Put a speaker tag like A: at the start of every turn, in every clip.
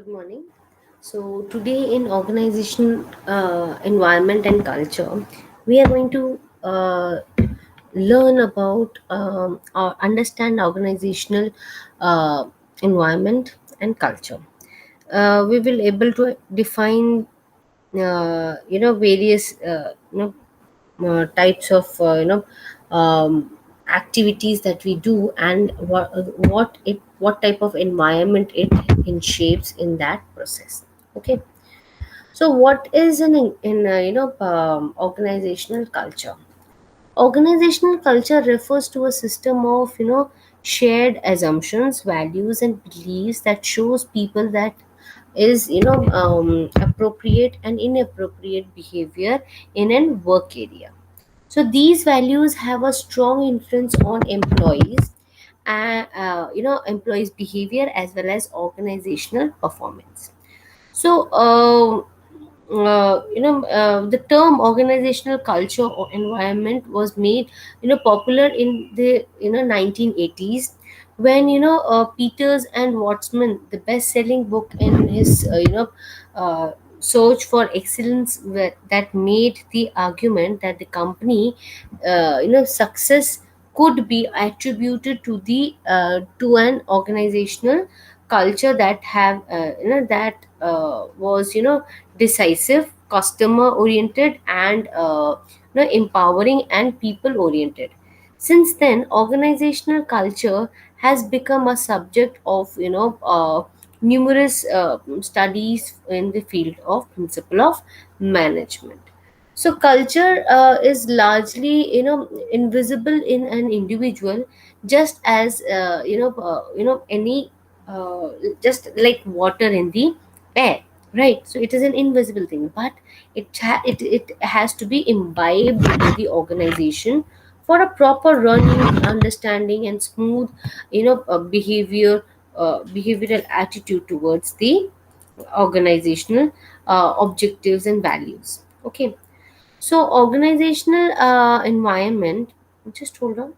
A: Good morning. So, today in organization, environment, and culture, we are going to learn about or understand organizational uh, environment and culture. We will able to define, various, types of, activities that we do, and what type of environment it in shapes in that process. Okay. So what is an organizational culture? Organizational culture refers to a system of shared assumptions, values, and beliefs that shows people that is appropriate and inappropriate behavior in a work area. So these values have a strong influence on employees and employees behavior as well as organizational performance. So the term organizational culture or environment was made popular in the 1980s, when Peters and Watson, the best selling book in his uh, search for excellence, that made the argument that the company success could be attributed to an organizational culture that have that was decisive, customer oriented, and empowering and people oriented. Since then, organizational culture has become a subject of numerous studies in the field of principle of management. So culture is largely invisible in an individual, just as any uh, just like water in the air, right? So it is an invisible thing, but it has to be imbibed into the organization for a proper running, understanding, and smooth behavioral attitude towards the organizational objectives and values. Okay. So organizational environment, just hold on.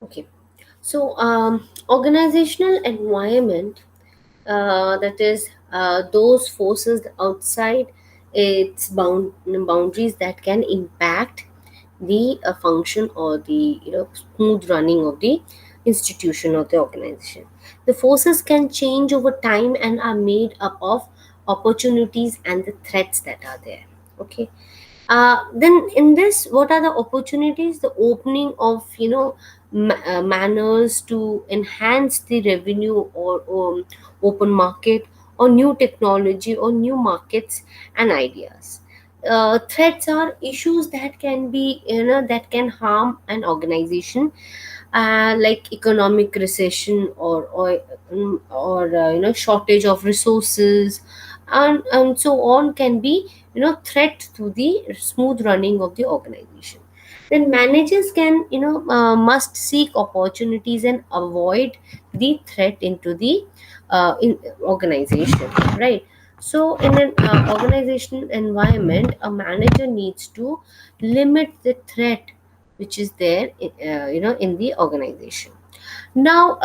A: Okay. So organizational environment, that is those forces outside its boundaries that can impact the function or the smooth running of the institution or the organization. The forces can change over time and are made up of opportunities and the threats that are there. Okay. Then in this, what are the opportunities? The opening of manners to enhance the revenue, or open market, or new technology, or new markets and ideas. Threats are issues that can be, that can harm an organization, like economic recession, or shortage of resources, and so on, can be threat to the smooth running of the organization. Then managers can, must seek opportunities and avoid the threat into the in organization, right? So in an organizational environment, a manager needs to limit the threat which is there in the organization. Now,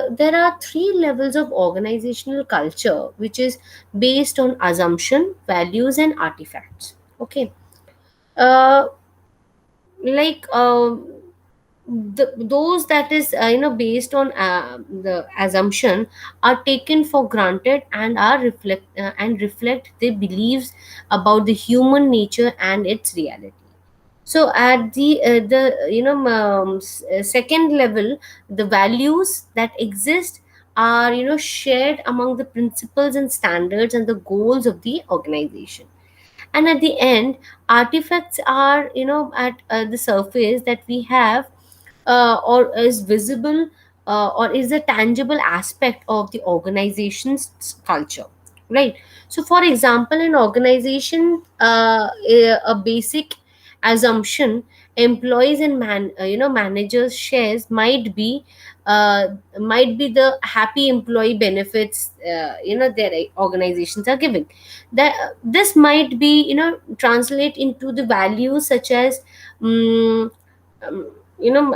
A: there are three levels of organizational culture, which is based on assumption, values, and artifacts. Okay. uh, like those that is based on the assumption are taken for granted and are reflect the beliefs about the human nature and its reality. So at the second level, the values that exist are shared among the principles and standards and the goals of the organization. And at the end, artifacts are at the surface that we have, or is visible, or is a tangible aspect of the organization's culture, right? So for example, an organization, a basic assumption, employees and managers shares might be the happy employee benefits their organizations are giving. That this might be translate into the values such as um,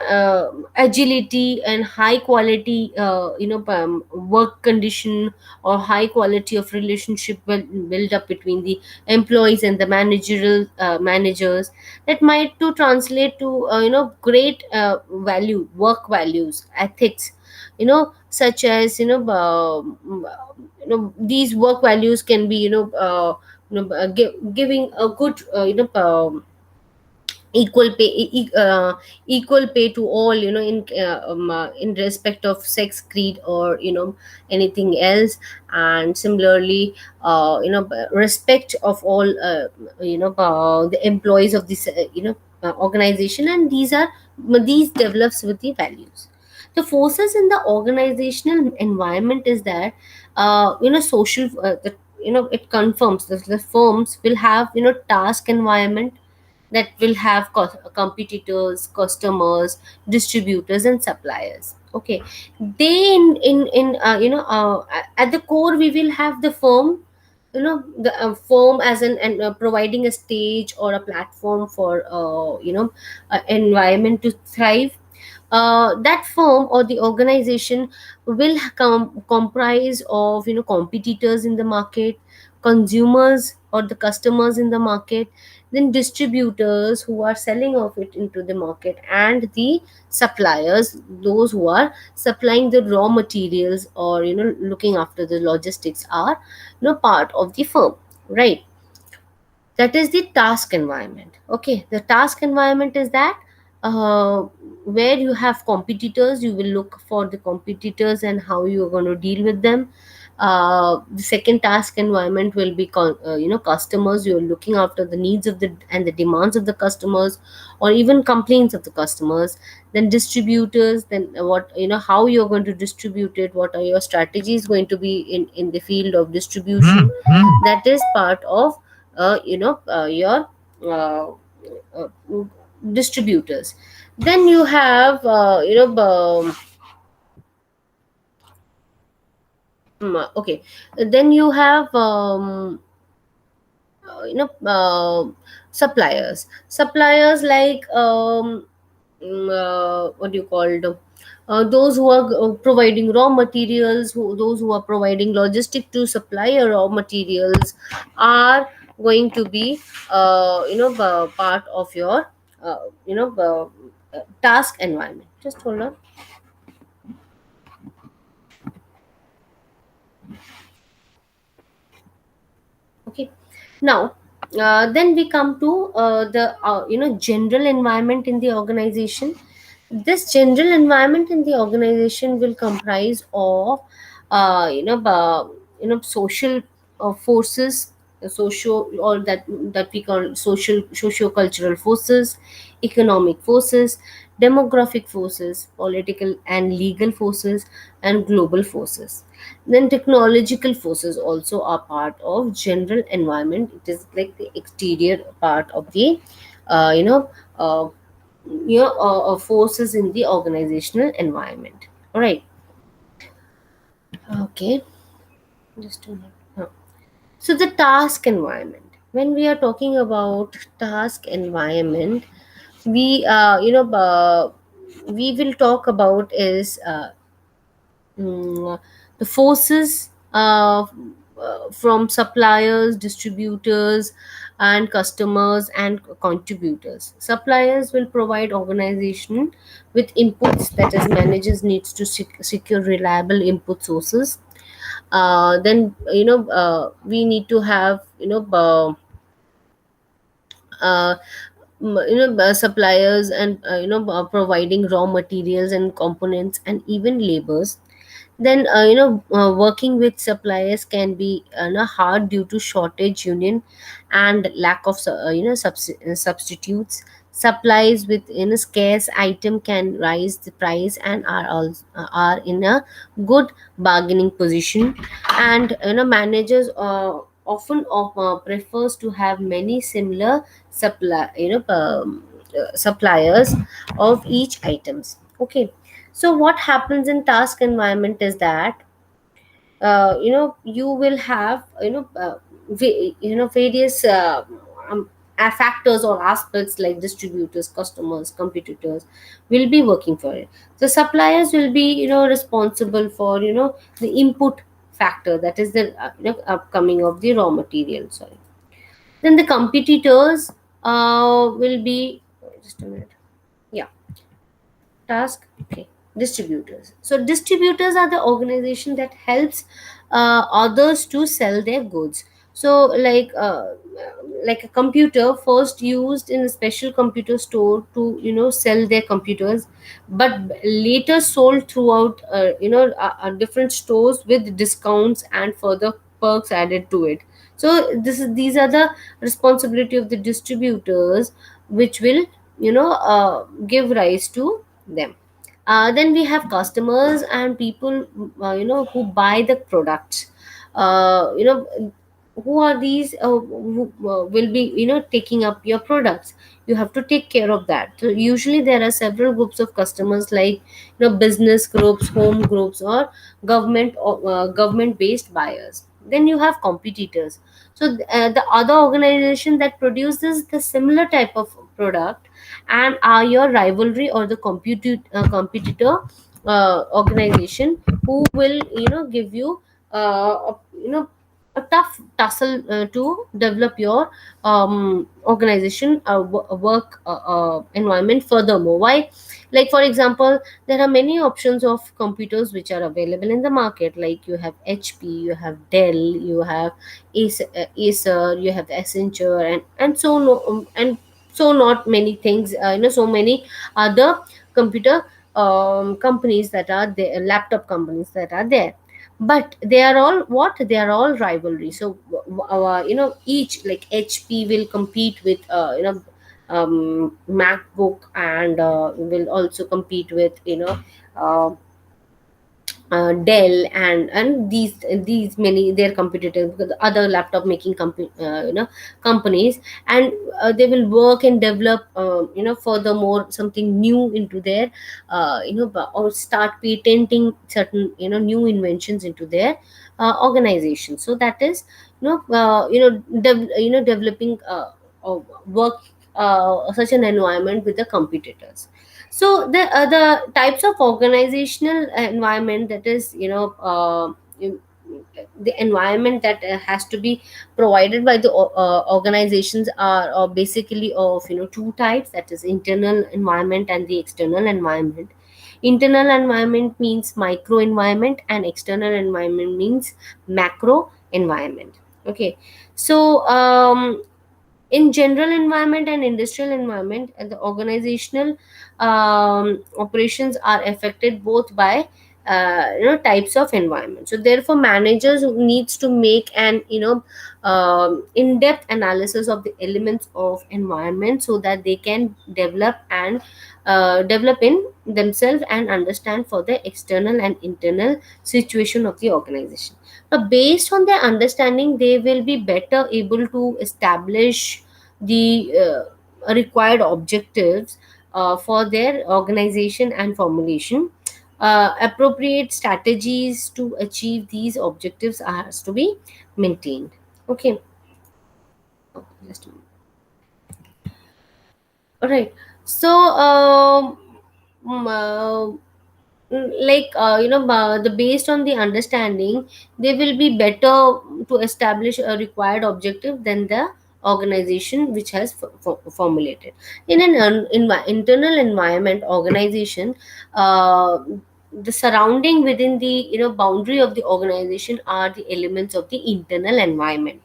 A: um, agility and high quality work condition, or high quality of relationship build up between the employees and the managerial managers. That might to translate to great work values, ethics, such as these work values can be giving a good equal pay to all, in respect of sex, creed, or anything else. And similarly, respect of all the employees of this organization. And these develops with the values. The forces in the organizational environment is that social it confirms that the firms will have task environment that will have competitors, customers, distributors, and suppliers. Okay. They in at the core, we will have the firm, the firm as an and providing a stage or a platform for environment to thrive. That firm or the organization will comprise of competitors in the market, consumers or the customers in the market, then distributors who are selling of it into the market, and the suppliers, those who are supplying the raw materials, or looking after the logistics, are part of the firm, right? That is the task environment. Okay, the task environment is that uh, where you have competitors, you will look for the competitors and how you are going to deal with them. The second task environment will be customers. You're looking after the needs of the and the demands of the customers, or even complaints of the customers. Then distributors, then what, how you're going to distribute it, what are your strategies going to be in the field of distribution. That is part of your uh, uh, distributors. Then you have okay, then you have suppliers like what do you call it, those who are providing raw materials, those who are providing logistic to supply raw materials, are going to be part of your uh, you know task environment. Just hold on. Okay. Now, then we come to the general environment in the organization. This general environment in the organization will comprise of social forces, social, or that we call socio-cultural forces, economic forces, demographic forces, political and legal forces, and global forces. Then technological forces also are part of general environment. It is like the exterior part of the uh, you know uh, forces in the organizational environment. All right. Okay. Just a minute. So the task environment. When we are talking about task environment, we will talk about is the forces from suppliers, distributors, and customers and contributors. Suppliers will provide organization with inputs, that is managers needs to secure reliable input sources. Then we need to have uh, suppliers, and providing raw materials and components and even labors. Then working with suppliers can be hard due to shortage union and lack of substitutes. Supplies with scarce item can rise the price and are in a good bargaining position. And managers often prefers to have many similar suppliers of each items. Okay. So what happens in task environment is that you will have various um, factors or aspects like distributors, customers, competitors will be working for it. So suppliers will be responsible for the input factor, that is the upcoming of the raw material, sorry. Then the competitors will be, just a minute, yeah, task, okay, distributors. So distributors are the organization that helps others to sell their goods. So like a computer first used in a special computer store to sell their computers, but later sold throughout different stores with discounts and further perks added to it. So these are the responsibility of the distributors, which will give rise to them. Then we have customers and people who buy the products. Who are these who will be taking up your products? You have to take care of that. So usually there are several groups of customers, like business groups, home groups, or government based buyers. Then you have competitors. So the other organization that produces the similar type of product and are your rivalry or the competitor organization, who will give you a tough tussle to develop your organization work environment furthermore. Why? Like for example, there are many options of computers which are available in the market. Like you have HP, you have Dell, you have Acer, you have Accenture, and so no and so not many things, so many other computer companies that are there, laptop companies that are there. But they are all what, they are all rivalry. So each, like HP will compete with MacBook, and will also compete with uh, Dell, and these many their competitors, because the other laptop making companies. And they will work and develop furthermore something new into their or start patenting certain new inventions into their organization. So that is developing work such an environment with the competitors. So the types of organizational environment, that is the environment that has to be provided by the organizations are basically of two types, that is internal environment and the external environment. Internal environment means micro environment, and external environment means macro environment. Okay. So in general environment and industrial environment, the organizational operations are affected both by types of environment. So therefore managers who needs to make an in-depth analysis of the elements of environment so that they can develop in themselves and understand for the external and internal situation of the organization. Now, based on their understanding, they will be better able to establish the required objectives for their organization and formulation. Appropriate strategies to achieve these objectives has to be maintained. Okay. Oh, just a minute. All right. So, mm, uh, the based on the understanding, they will be better to establish a required objective than the organization which has formulated. In an internal environment organization, uh, the surrounding within the boundary of the organization are the elements of the internal environment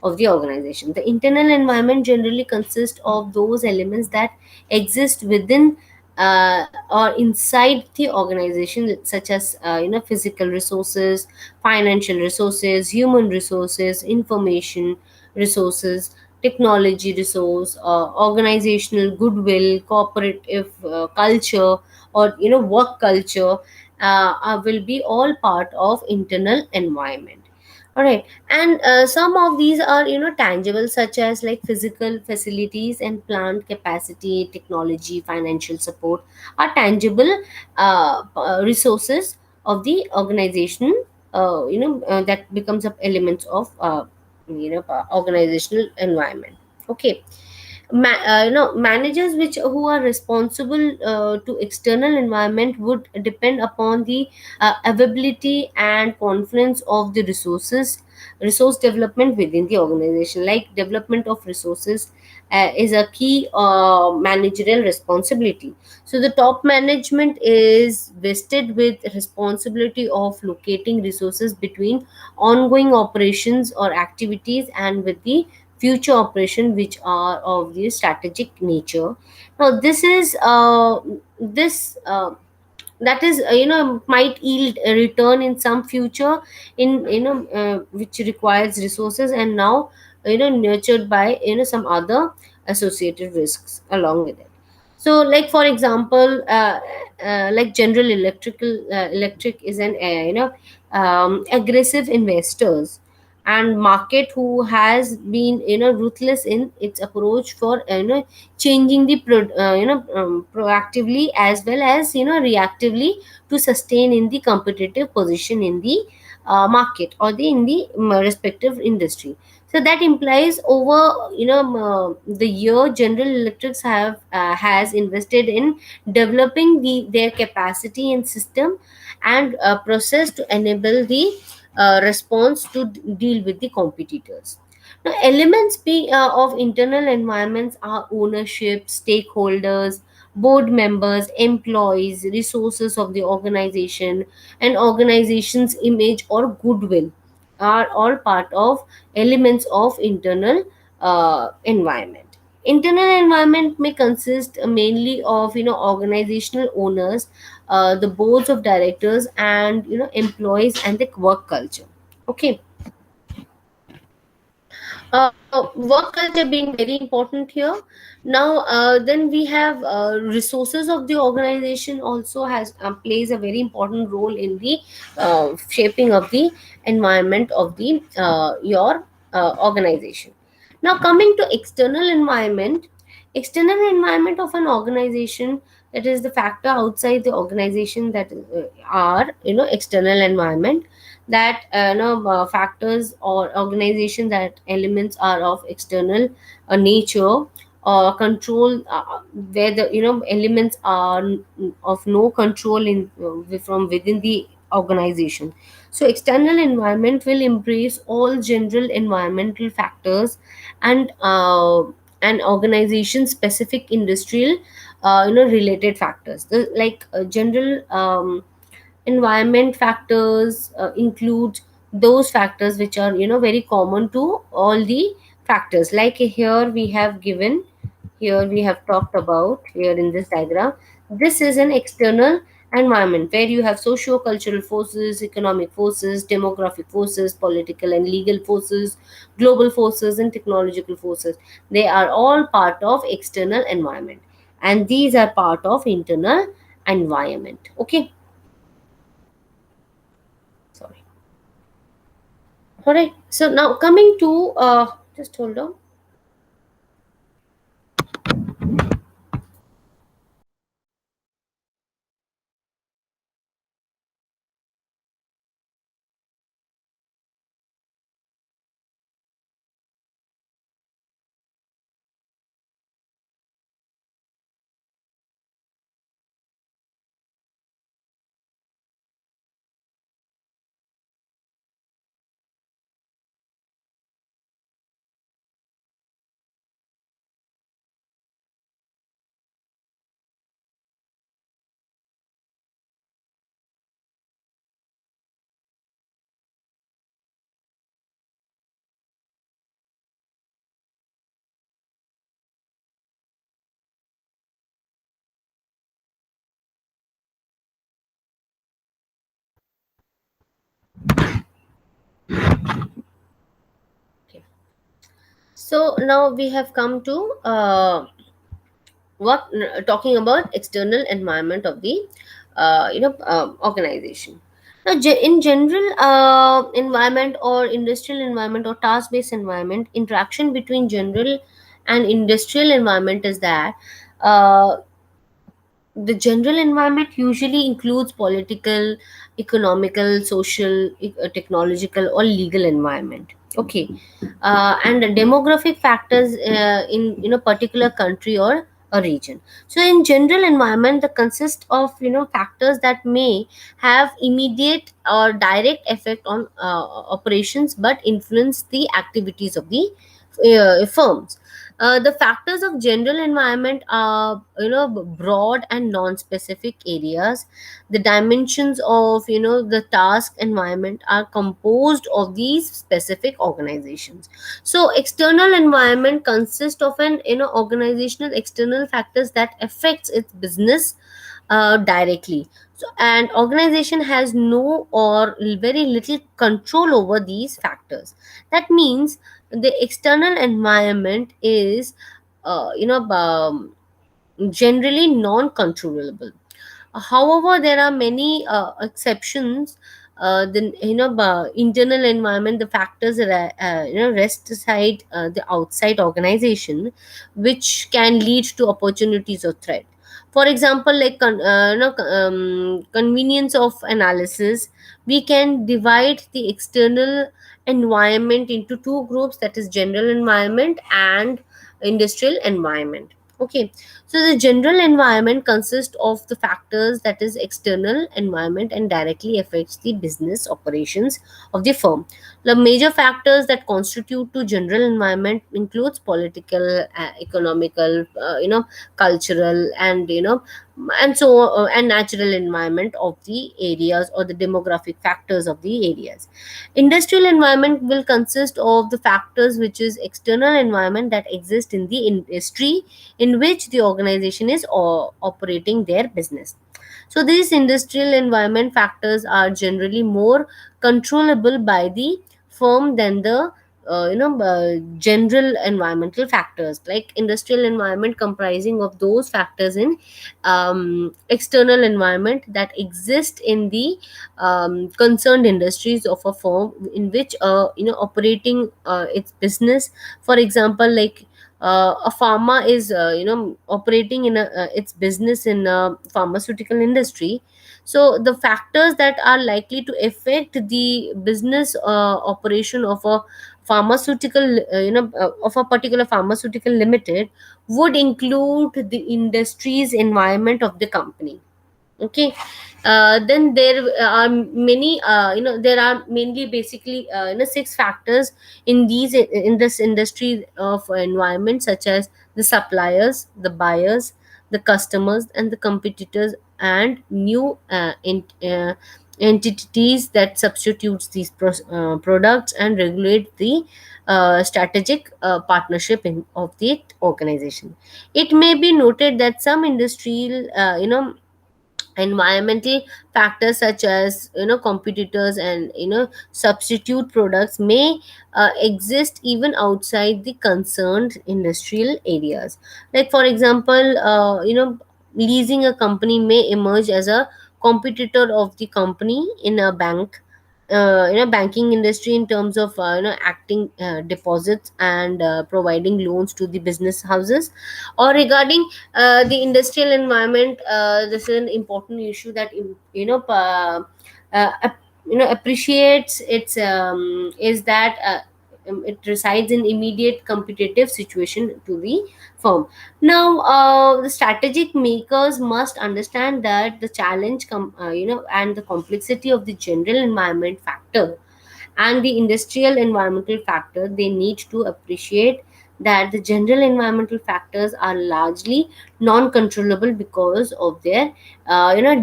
A: of the organization. The internal environment generally consists of those elements that exist within or inside the organization, such as physical resources, financial resources, human resources, information resources, technology resource, organizational goodwill, cooperative culture, or work culture will be all part of internal environment. All right. And some of these are tangible, such as like physical facilities and plant capacity, technology, financial support are tangible resources of the organization, that becomes up elements of organizational environment. Okay. Managers which who are responsible to external environment would depend upon the availability and confidence of the resource development within the organization. Like development of resources is a key managerial responsibility. So the top management is vested with responsibility of locating resources between ongoing operations or activities and with the future operation which are of the strategic nature. Now this that is might yield a return in some future in which requires resources, and now nurtured by some other associated risks along with it. So like for example, like General Electric is an aggressive investors and market who has been ruthless in its approach for changing the proactively as well as reactively to sustain in the competitive position in the market or the in the respective industry. So that implies over the year General Electrics have has invested in developing their capacity and system and process to enable the response to deal with the competitors. Now, elements of internal environments are ownership, stakeholders, board members, employees, resources of the organization, and organization's image or goodwill are all part of elements of internal environment. Internal environment may consist mainly of organizational owners, the boards of directors, and employees and the work culture. Okay. Work culture being very important here. Now then we have resources of the organization also has plays a very important role in the shaping of the environment of the your organization. Now coming to external environment of an organization, that is the factor outside the organization that are external environment, that factors or organization, that elements are of external nature or control, where the elements are of no control in from within the organization. So external environment will embrace all general environmental factors and organization specific industrial related factors. Like general environment factors include those factors which are, very common to all the factors. Like here we have given, here we have talked about here in this diagram, this is an external environment where you have socio-cultural forces, economic forces, demographic forces, political and legal forces, global forces, and technological forces. They are all part of external environment, and these are part of internal environment. Okay, sorry. All right, so now coming to just hold on. Okay. So now we have come to what talking about external environment of the organization. Now, in general, environment or industrial environment or task based environment, interaction between general and industrial environment is that uh, the general environment usually includes political, economical, social, technological, or legal environment. Okay, and the demographic factors in particular country or a region. So in general environment, the consist of factors that may have immediate or direct effect on operations but influence the activities of the firms. The factors of general environment are broad and non-specific areas. The dimensions of the task environment are composed of these specific organizations. So external environment consists of an organizational external factors that affects its business directly. So an organization has no or very little control over these factors. That means the external environment is generally non-controllable. However, there are many exceptions. The internal environment, the factors rest aside the outside organization, which can lead to opportunities or threat. For example, like convenience of analysis, we can divide the external environment into two groups, that is general environment and industrial environment. Okay, so the general environment consists of the factors that is external environment and directly affects the business operations of the firm. The major factors that constitute to general environment includes political, economical, cultural, and and natural environment of the areas, or the demographic factors of the areas. Industrial environment will consist of the factors which is external environment that exist in the industry in which the organization is operating their business. So these industrial environment factors are generally more controllable by the firm than the general environmental factors. Like industrial environment comprising of those factors in external environment that exist in the concerned industries of a firm in which operating its business. For example, like a pharma is operating in its business in a pharmaceutical industry. So the factors that are likely to affect the business operation of a pharmaceutical of a particular pharmaceutical limited would include the industry's environment of the company. Okay, then there are many there are mainly basically six factors in this industry of environment, such as the suppliers, the buyers, the customers, and the competitors, and new entities that substitutes these products and regulate the strategic partnership of the organization. It may be noted that some industrial environmental factors such as competitors and substitute products may exist even outside the concerned industrial areas. Like for example, leasing a company may emerge as a competitor of the company in a banking industry in terms of acting deposits and providing loans to the business houses. Or regarding the industrial environment, this is an important issue that appreciates its is that it resides in immediate competitive situation to the firm. Now the strategic makers must understand that the challenge and the complexity of the general environment factor and the industrial environmental factor. They need to appreciate that the general environmental factors are largely non-controllable because of their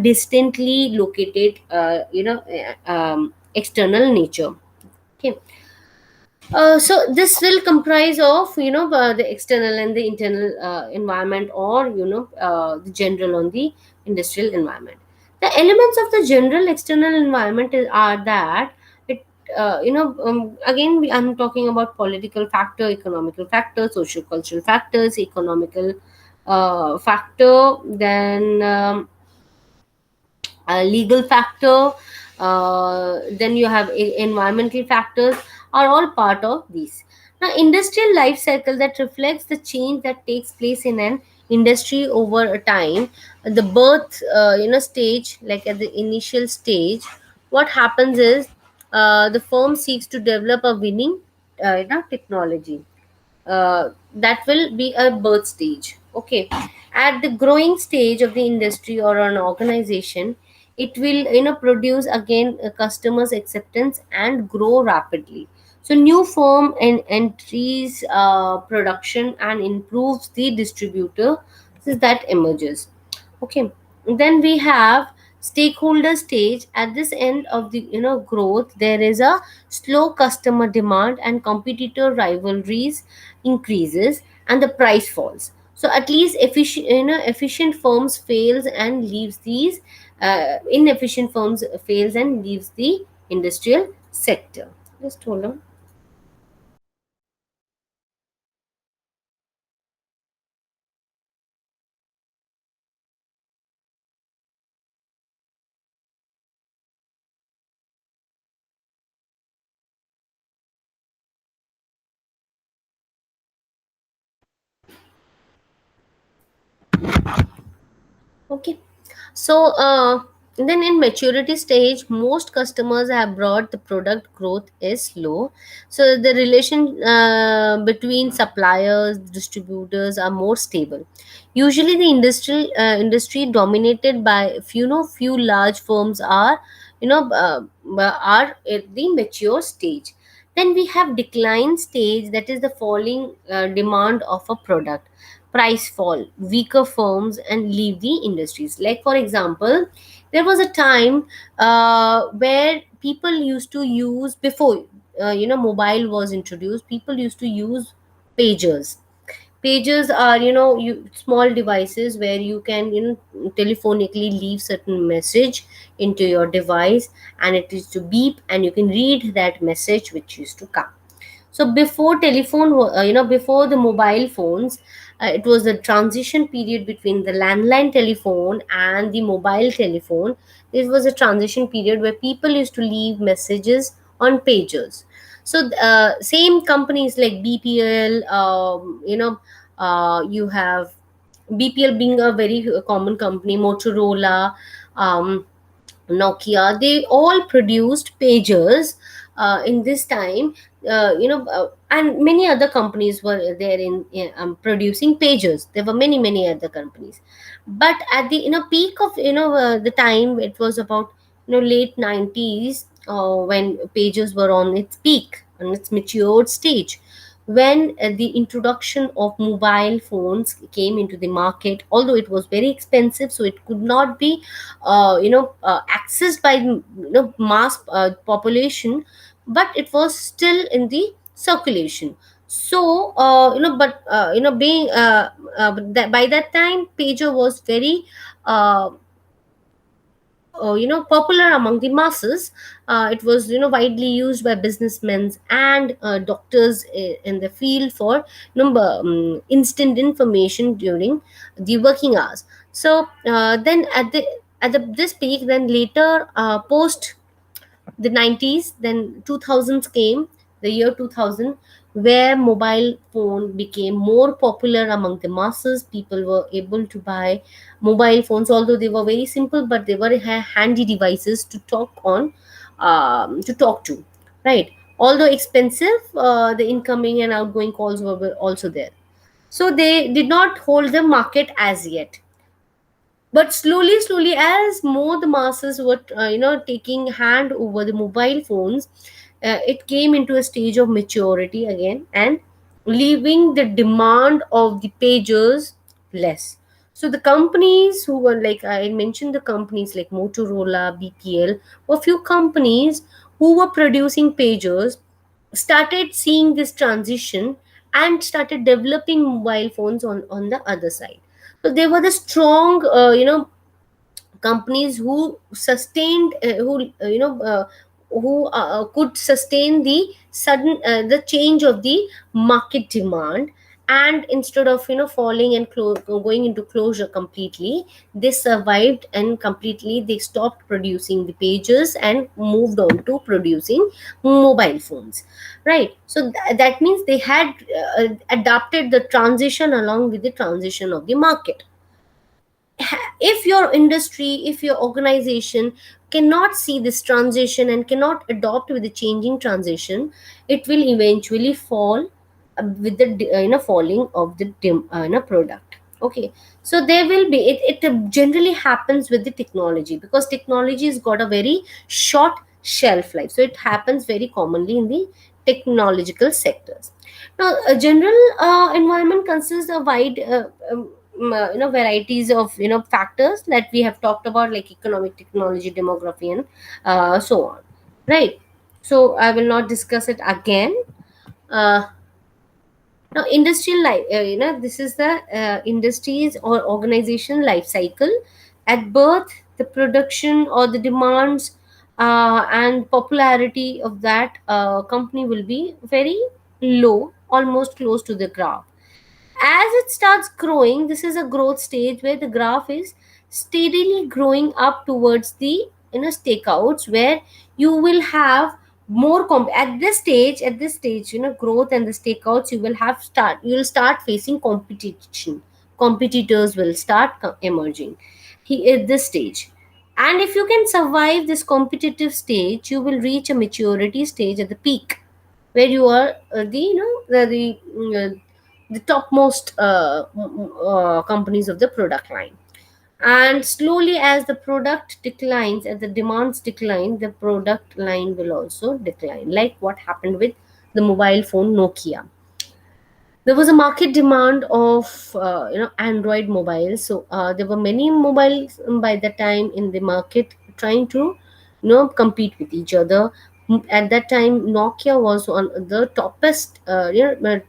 A: distantly located external nature. Okay. So this will comprise of the external and the internal environment, or the general on the industrial environment. The elements of the general external environment are that it again I'm talking about political factor, economical factor, social cultural factors, economical factor, then legal factor, then you have environmental factors, are all part of these. Now industrial life cycle that reflects the change that takes place in an industry over a time. The birth stage, like at the initial stage, what happens is the firm seeks to develop a winning technology. That will be a birth stage. Okay. At the growing stage of the industry or an organization, it will produce again customers acceptance and grow rapidly. So new firm and entries production and improves the distributor that emerges. Okay. Then we have stakeholder stage. At this end of the growth, there is a slow customer demand and competitor rivalries increases and the price falls. So at least efficient firms fails and leaves these inefficient firms fails and leaves the industrial sector. Just hold on. Okay. So then in maturity stage, most customers have brought the product growth is slow. So the relation between suppliers, distributors are more stable. Usually, the industry dominated by few large firms are are at the mature stage. Then we have decline stage, that is the falling demand of a product, price fall, weaker firms and leave the industries. Like for example, there was a time where people used to use, before mobile was introduced, people used to use pagers. Pagers are small devices where you can telephonically leave certain message into your device, and it is to beep and you can read that message which used to come. So before before the mobile phones, it was a transition period between the landline telephone and the mobile telephone. This was a transition period where people used to leave messages on pagers. So same companies like BPL, you have BPL being a very common company, Motorola, um, Nokia, they all produced pagers in this time. And many other companies were there in producing pagers. There were many other companies, but at the peak of the time, it was about late 90s when pagers were on its peak, on its matured stage, when the introduction of mobile phones came into the market. Although it was very expensive, so it could not be accessed by mass population, but it was still in the circulation. So but being by that time pager was very uh, popular among the masses. It was widely used by businessmen and doctors in the field for instant information during the working hours. So then this peak, then later post the 90s, then 2000s came, the year 2000, where mobile phone became more popular among the masses. People were able to buy mobile phones, although they were very simple, but they were handy devices to talk on, to talk to, right? Although expensive, the incoming and outgoing calls were also there, so they did not hold the market as yet. But slowly, as more the masses were taking hand over the mobile phones, it came into a stage of maturity again, and leaving the demand of the pagers less. So the companies who were, like I mentioned, the companies like Motorola, BPL, were few companies who were producing pagers, started seeing this transition and started developing mobile phones on the other side. So they were the strong companies who sustained who could sustain the sudden the change of the market demand. And instead of falling and going into closure completely, they survived, and completely they stopped producing the pages and moved on to producing mobile phones, right? So that means they had adapted the transition along with the transition of the market. If your industry, if your organization cannot see this transition and cannot adopt with the changing transition, it will eventually fall with the falling of the product. Okay, so there will be it generally happens with the technology, because technology has got a very short shelf life, so it happens very commonly in the technological sectors. Now, a general environment consists of wide varieties of factors that we have talked about, like economic, technology, demography, and so on, right? So I will not discuss it again. uh, Now, industrial life, this is the industries or organization life cycle. At birth, the production or the demands and popularity of that company will be very low, almost close to the graph. As it starts growing, this is a growth stage where the graph is steadily growing up towards the stakeouts, where you will have more at this stage, growth and the stakeouts, you will start facing competition. Competitors will start emerging at this stage. And if you can survive this competitive stage, you will reach a maturity stage at the peak, where you are the topmost companies of the product line. And slowly, as the product declines, as the demands decline, the product line will also decline, like what happened with the mobile phone Nokia. There was a market demand of Android mobiles, so there were many mobiles by the time in the market trying to compete with each other. At that time, Nokia was one of the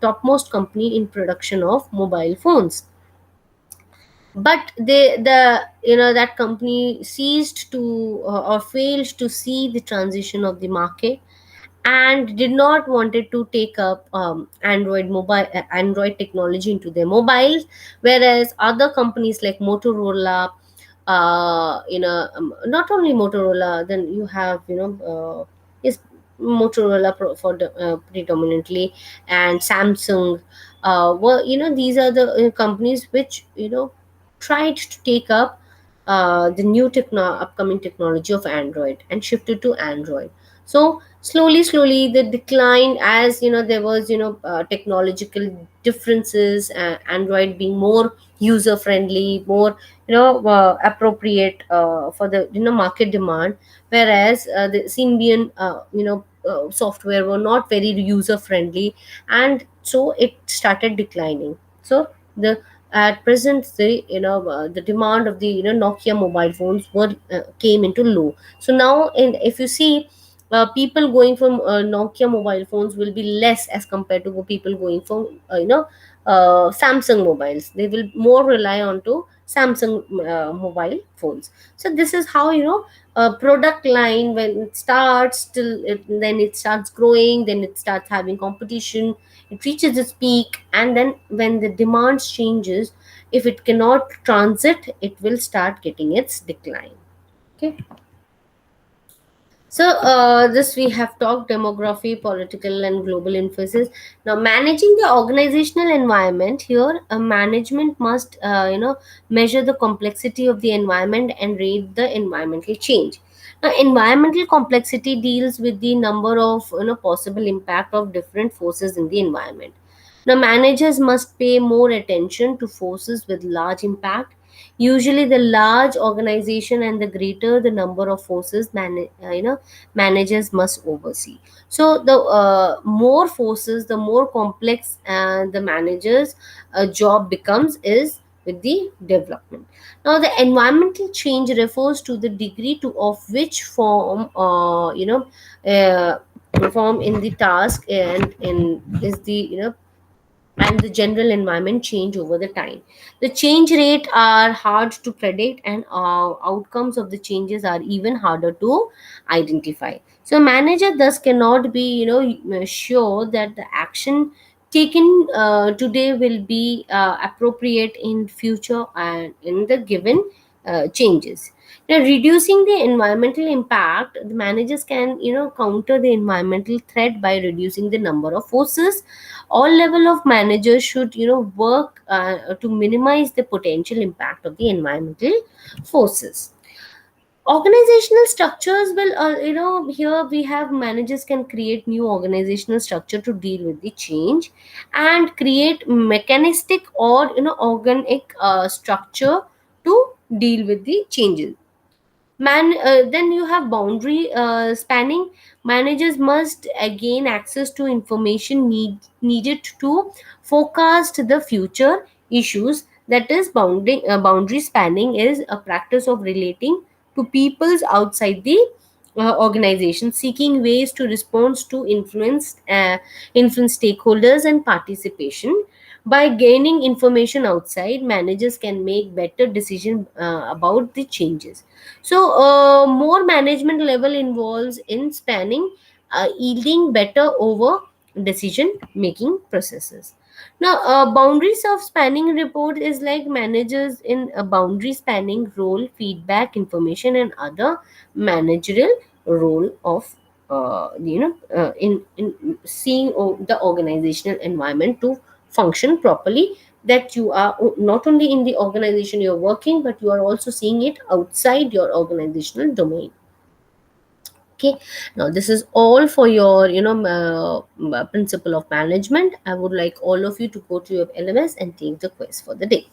A: topmost company in production of mobile phones. But that company ceased to or failed to see the transition of the market, and did not wanted to take up Android technology into their mobiles. Whereas other companies like Motorola, not only Motorola, then you have yes, Motorola predominantly, and Samsung. Well, these are the companies which tried to take up the new upcoming technology of Android and shifted to Android. So slowly the decline, as there was technological differences, Android being more user friendly, more appropriate for the market demand. Whereas the Symbian software were not very user friendly, and so it started declining. So the at present, the demand of the Nokia mobile phones were came into low. So now, if you see, people going from Nokia mobile phones will be less as compared to people going from Samsung mobiles. They will more rely on to Samsung mobile phones. So this is how, a product line, when it starts till then it starts growing, then it starts having competition, it reaches its peak, and then when the demands changes, if it cannot transit, it will start getting its decline. Okay. So, this we have talked demography, political, and global influences. Now, managing the organizational environment here, a management must, measure the complexity of the environment and rate the environmental change. Now, environmental complexity deals with the number of possible impact of different forces in the environment. Now, managers must pay more attention to forces with large impact. Usually, the large organization and the greater the number of forces, managers must oversee. So, the more forces, the more complex the managers' job becomes is with the development. Now, the environmental change refers to the degree to of which uh, form in the task and is the and the general environment change over the time. The change rate are hard to predict, and outcomes of the changes are even harder to identify. So, a manager thus cannot be, sure that the action taken today will be appropriate in future and in the given changes. Now, reducing the environmental impact, the managers can, counter the environmental threat by reducing the number of forces. All level of managers should, work to minimize the potential impact of the environmental forces. Organizational structures will, here we have managers can create new organizational structure to deal with the change, and create mechanistic or organic structure to deal with the changes. Then you have boundary spanning. Managers must gain access to information needed to forecast the future issues. That is, boundary spanning is a practice of relating to peoples outside the organization, seeking ways to respond to influence stakeholders and participation. By gaining information outside, managers can make better decision about the changes. So, more management level involves in spanning, yielding better over decision making processes. Now, boundaries of spanning report is like managers in a boundary spanning role, feedback, information, and other managerial role of in seeing the organizational environment to function properly, that you are not only in the organization you're working, but you are also seeing it outside your organizational domain. Okay. Now, this is all for your principle of management. I would like all of you to go to your LMS and take the quiz for the day.